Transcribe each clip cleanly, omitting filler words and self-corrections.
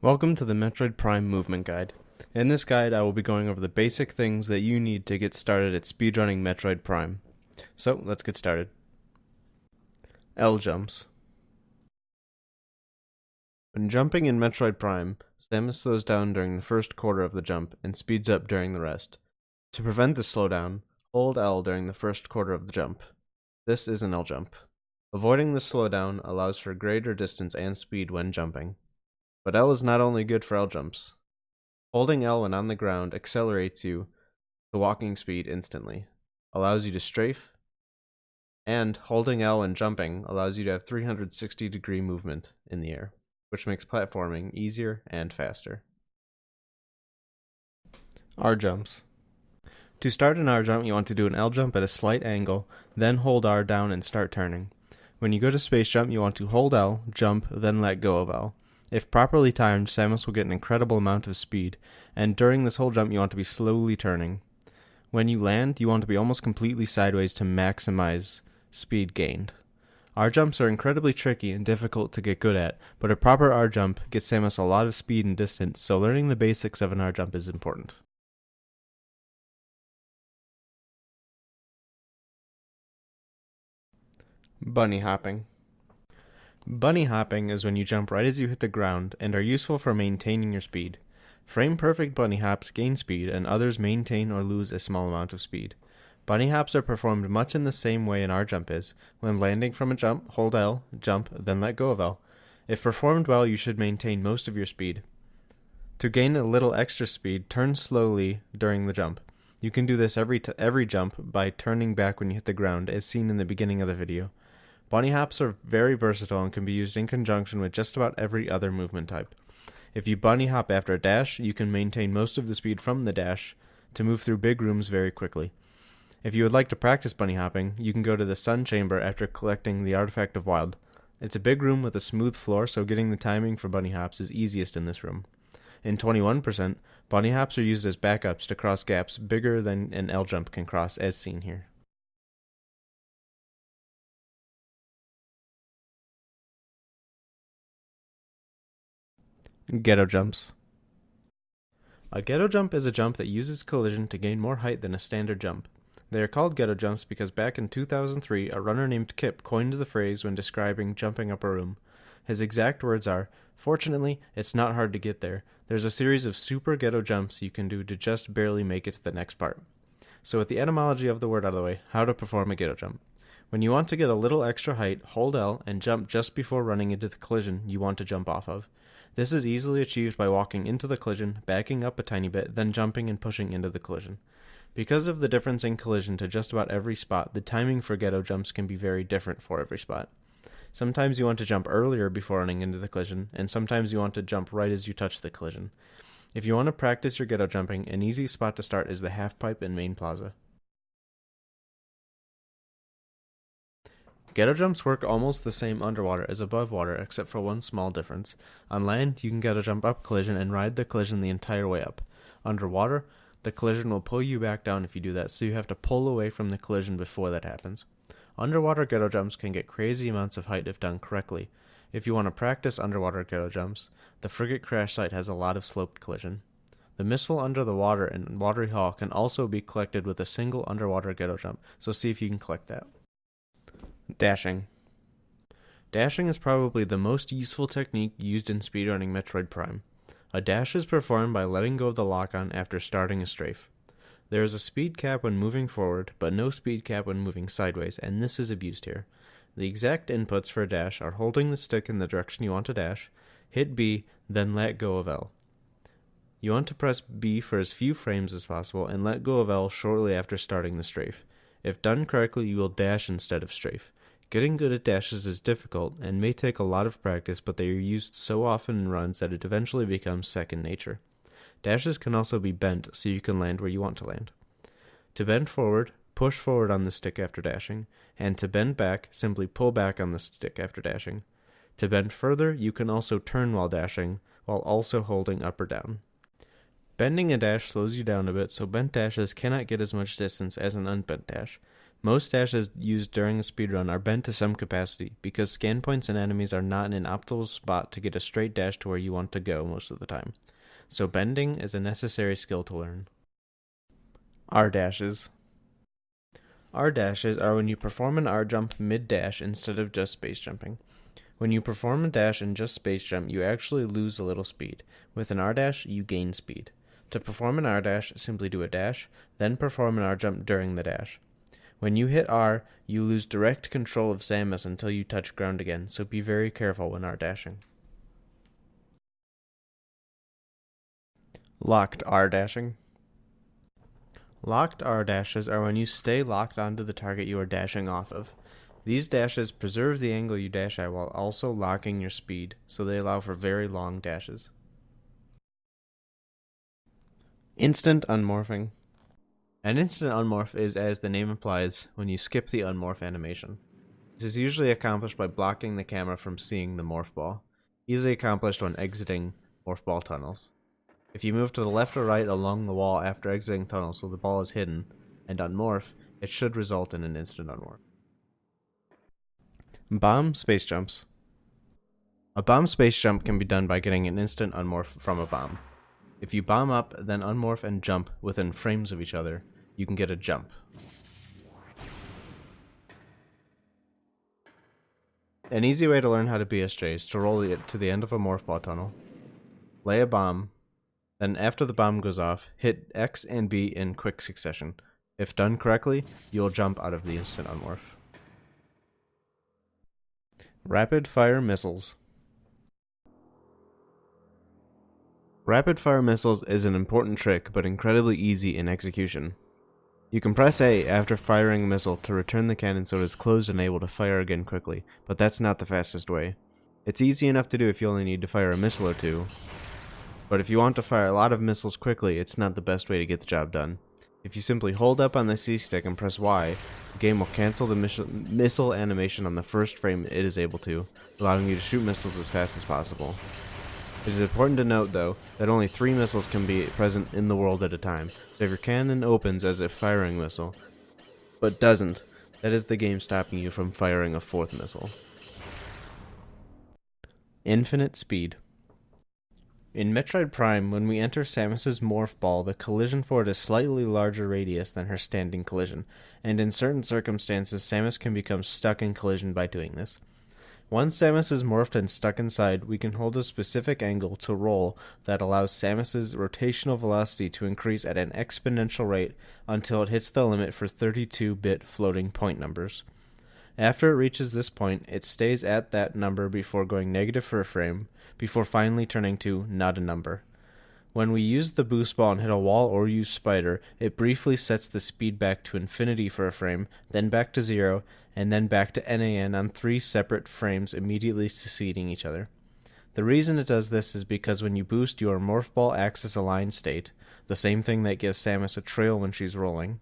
Welcome to the Metroid Prime Movement Guide. In this guide, I will be going over the basic things that you need to get started at speedrunning Metroid Prime. So, let's get started. L jumps. When jumping in Metroid Prime, Samus slows down during the first quarter of the jump and speeds up during the rest. To prevent the slowdown, hold L during the first quarter of the jump. This is an L jump. Avoiding the slowdown allows for greater distance and speed when jumping. But L is not only good for L jumps. Holding L when on the ground accelerates you to walking speed instantly, allows you to strafe, and holding L when jumping allows you to have 360-degree movement in the air, which makes platforming easier and faster. R jumps. To start an R jump, you want to do an L jump at a slight angle, then hold R down and start turning. When you go to space jump, you want to hold L, jump, then let go of L. If properly timed, Samus will get an incredible amount of speed, and during this whole jump you want to be slowly turning. When you land, you want to be almost completely sideways to maximize speed gained. R jumps are incredibly tricky and difficult to get good at, but a proper R jump gets Samus a lot of speed and distance, so learning the basics of an R jump is important. Bunny hopping. Bunny hopping is when you jump right as you hit the ground and are useful for maintaining your speed. Frame-perfect bunny hops gain speed and others maintain or lose a small amount of speed. Bunny hops are performed much in the same way an R jump is. When landing from a jump, hold L, jump, then let go of L. If performed well, you should maintain most of your speed. To gain a little extra speed, turn slowly during the jump. You can do this every jump by turning back when you hit the ground, as seen in the beginning of the video. Bunny hops are very versatile and can be used in conjunction with just about every other movement type. If you bunny hop after a dash, you can maintain most of the speed from the dash to move through big rooms very quickly. If you would like to practice bunny hopping, you can go to the Sun Chamber after collecting the Artifact of Wild. It's a big room with a smooth floor, so getting the timing for bunny hops is easiest in this room. In 21%, bunny hops are used as backups to cross gaps bigger than an L jump can cross, as seen here. Ghetto Jumps. A ghetto jump is a jump that uses collision to gain more height than a standard jump. They are called ghetto jumps because back in 2003, a runner named Kip coined the phrase when describing jumping up a room. His exact words are, "Fortunately, it's not hard to get there. There's a series of super ghetto jumps you can do to just barely make it to the next part." So with the etymology of the word out of the way, how to perform a ghetto jump. When you want to get a little extra height, hold L and jump just before running into the collision you want to jump off of. This is easily achieved by walking into the collision, backing up a tiny bit, then jumping and pushing into the collision. Because of the difference in collision to just about every spot, the timing for ghetto jumps can be very different for every spot. Sometimes you want to jump earlier before running into the collision, and sometimes you want to jump right as you touch the collision. If you want to practice your ghetto jumping, an easy spot to start is the half pipe in Main Plaza. Ghetto jumps work almost the same underwater as above water, except for one small difference. On land, you can ghetto jump up collision and ride the collision the entire way up. Underwater, the collision will pull you back down if you do that, so you have to pull away from the collision before that happens. Underwater ghetto jumps can get crazy amounts of height if done correctly. If you want to practice underwater ghetto jumps, the frigate crash site has a lot of sloped collision. The missile under the water in Watery Hall can also be collected with a single underwater ghetto jump, so see if you can collect that. Dashing. Dashing is probably the most useful technique used in speedrunning Metroid Prime. A dash is performed by letting go of the lock-on after starting a strafe. There is a speed cap when moving forward, but no speed cap when moving sideways, and this is abused here. The exact inputs for a dash are holding the stick in the direction you want to dash, hit B, then let go of L. You want to press B for as few frames as possible and let go of L shortly after starting the strafe. If done correctly, you will dash instead of strafe. Getting good at dashes is difficult and may take a lot of practice, but they are used so often in runs that it eventually becomes second nature. Dashes can also be bent so you can land where you want to land. To bend forward, push forward on the stick after dashing, and to bend back, simply pull back on the stick after dashing. To bend further, you can also turn while dashing, while also holding up or down. Bending a dash slows you down a bit, so bent dashes cannot get as much distance as an unbent dash. Most dashes used during a speedrun are bent to some capacity, because scan points and enemies are not in an optimal spot to get a straight dash to where you want to go most of the time. So bending is a necessary skill to learn. R dashes. R dashes are when you perform an R jump mid-dash instead of just space jumping. When you perform a dash and just space jump, you actually lose a little speed. With an R dash, you gain speed. To perform an R dash, simply do a dash, then perform an R jump during the dash. When you hit R, you lose direct control of Samus until you touch ground again, so be very careful when R dashing. Locked R dashing. Locked R dashes are when you stay locked onto the target you are dashing off of. These dashes preserve the angle you dash at while also locking your speed, so they allow for very long dashes. Instant unmorphing. An instant unmorph is, as the name implies, when you skip the unmorph animation. This is usually accomplished by blocking the camera from seeing the morph ball, easily accomplished when exiting morph ball tunnels. If you move to the left or right along the wall after exiting tunnels so the ball is hidden and unmorph, it should result in an instant unmorph. Bomb space jumps. A bomb space jump can be done by getting an instant unmorph from a bomb. If you bomb up, then unmorph and jump within frames of each other, you can get a jump. An easy way to learn how to BSJ is to roll it to the end of a morph ball tunnel, lay a bomb, then after the bomb goes off, hit X and B in quick succession. If done correctly, you'll jump out of the instant unmorph. Rapid fire missiles. Rapid fire missiles is an important trick, but incredibly easy in execution. You can press A after firing a missile to return the cannon so it is closed and able to fire again quickly, but that's not the fastest way. It's easy enough to do if you only need to fire a missile or two, but if you want to fire a lot of missiles quickly, it's not the best way to get the job done. If you simply hold up on the C stick and press Y, the game will cancel the missile animation on the first frame it is able to, allowing you to shoot missiles as fast as possible. It is important to note, though, that only 3 missiles can be present in the world at a time, so if your cannon opens as if firing a missile, but doesn't, that is the game stopping you from firing a 4th missile. Infinite speed. In Metroid Prime, when we enter Samus's morph ball, the collision for it is slightly larger radius than her standing collision, and in certain circumstances Samus can become stuck in collision by doing this. Once Samus is morphed and stuck inside, we can hold a specific angle to roll that allows Samus's rotational velocity to increase at an exponential rate until it hits the limit for 32-bit floating point numbers. After it reaches this point, it stays at that number before going negative for a frame, before finally turning to not a number. When we use the boost ball and hit a wall or use spider, it briefly sets the speed back to infinity for a frame, then back to 0, and then back to NAN on 3 separate frames immediately succeeding each other. The reason it does this is because when you boost your morph ball axis aligned state, the same thing that gives Samus a trail when she's rolling,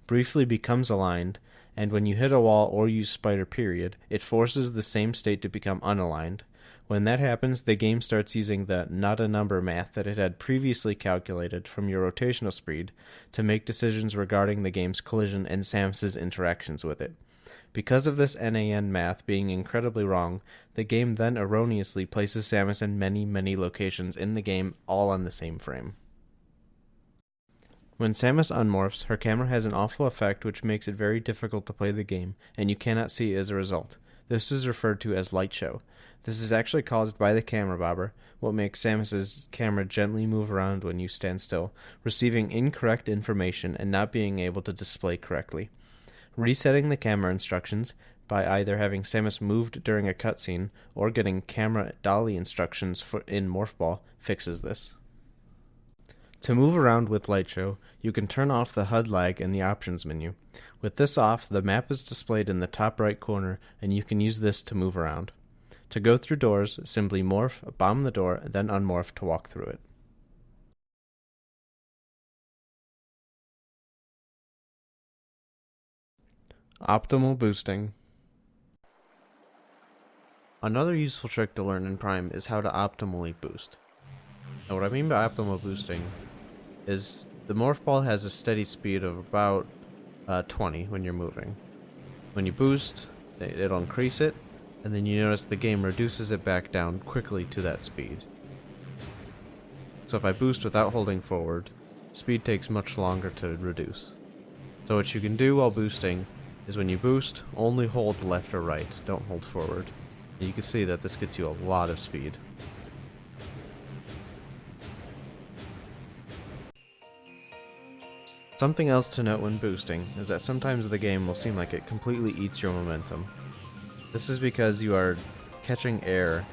briefly becomes aligned, and when you hit a wall or use spider period, it forces the same state to become unaligned. When that happens, the game starts using the not a number math that it had previously calculated from your rotational speed to make decisions regarding the game's collision and Samus's interactions with it. Because of this NAN math being incredibly wrong, the game then erroneously places Samus in many locations in the game all on the same frame. When Samus unmorphs, her camera has an awful effect which makes it very difficult to play the game, and you cannot see it as a result. This is referred to as light show. This is actually caused by the camera bobber, what makes Samus's camera gently move around when you stand still, receiving incorrect information and not being able to display correctly. Resetting the camera instructions by either having Samus moved during a cutscene or getting camera dolly instructions in Morph Ball fixes this. To move around with Light Show, you can turn off the HUD lag in the options menu. With this off, the map is displayed in the top right corner, and you can use this to move around. To go through doors, simply morph, bomb the door, then unmorph to walk through it. Optimal boosting. Another useful trick to learn in Prime is how to optimally boost. Now what I mean by optimal boosting is the morph ball has a steady speed of about 20 when you're moving. When you boost, it'll increase it, and then you notice the game reduces it back down quickly to that speed. So if I boost without holding forward, speed takes much longer to reduce. So what you can do while boosting is when you boost, only hold left or right, don't hold forward. And you can see that this gets you a lot of speed. Something else to note when boosting is that sometimes the game will seem like it completely eats your momentum. This is because you are catching air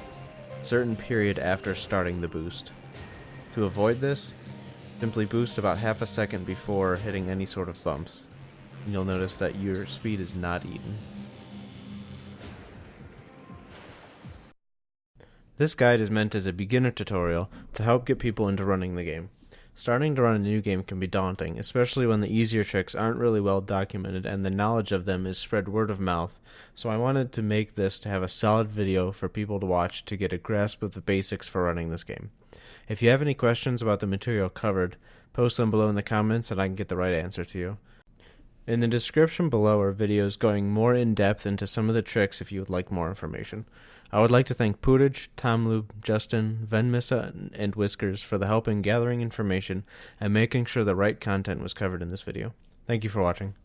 a certain period after starting the boost. To avoid this, simply boost about half a second before hitting any sort of bumps, and you'll notice that your speed is not eaten. This guide is meant as a beginner tutorial to help get people into running the game. Starting to run a new game can be daunting, especially when the easier tricks aren't really well documented and the knowledge of them is spread word of mouth, so I wanted to make this to have a solid video for people to watch to get a grasp of the basics for running this game. If you have any questions about the material covered, post them below in the comments and I can get the right answer to you. In the description below are videos going more in depth into some of the tricks if you would like more information. I would like to thank Pootage, Tomloob, Justin, Venmissa, and Whiskers for the help in gathering information and making sure the right content was covered in this video. Thank you for watching.